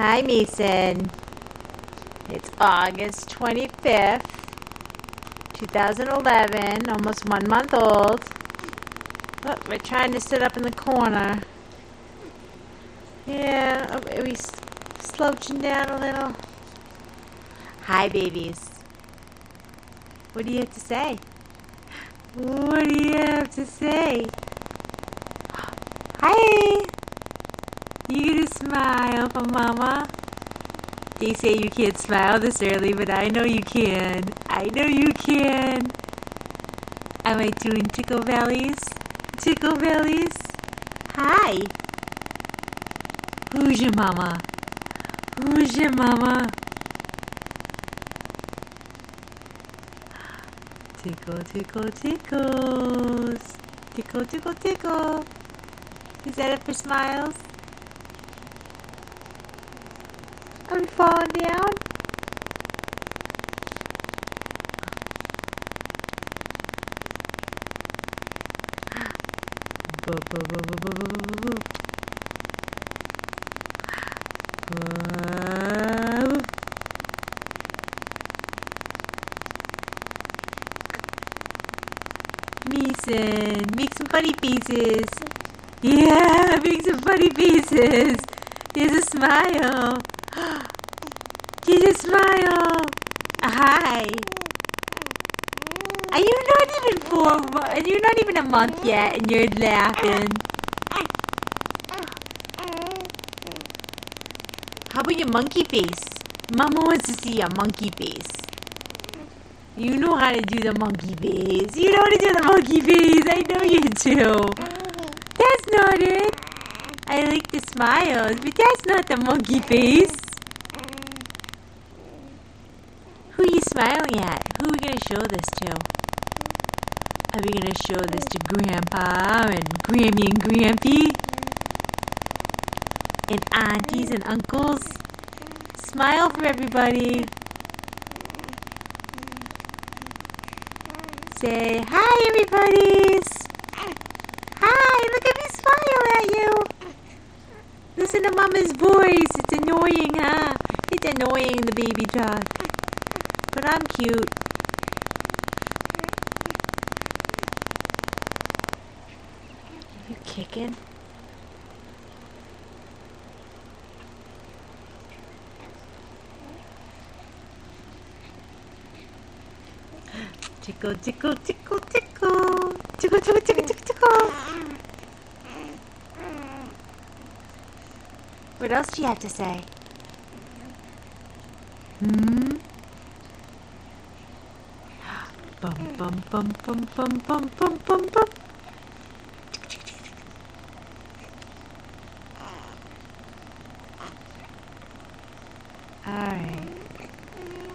Hi, Mason. It's August 25th, 2011, almost 1 month old. Oh, we're trying to sit up in the corner. Yeah, are we slouching down a little? Hi, babies. What do you have to say? What do you have to say? Hi! You gonna smile for Mama? They say you can't smile this early, but I know you can. I know you can. Am I doing tickle bellies? Tickle bellies? Hi. Who's your mama? Who's your mama? Tickle, tickle, tickles. Tickle, tickle, tickle. Is that it for smiles? Are we falling down? Mason, make some funny faces. Yeah, make some funny faces. There's a smile. There's a smile. Hi. Are you not even 4 months? You're not even a month yet, and you're laughing. How about your monkey face? Mama wants to see your monkey face. You know how to do the monkey face. You know how to do the monkey face. I know you do. That's not it. I like the smiles, but that's not the monkey face. Who are you smiling at? Who are we going to show this to? Are we going to show this to Grandpa and Grammy and Grampy? And aunties and uncles? Smile for everybody. Say, hi everybody's. Hi, look at me smile at you. Listen to Mama's voice. It's annoying, huh? It's annoying, the baby talk. But I'm cute. You kicking? Tickle, tickle, tickle, tickle. Tickle, tickle, tickle, tickle, tickle. What else do you have to say? Bum, bum, bum, bum, bum, bum, bum, bum, bum. All right.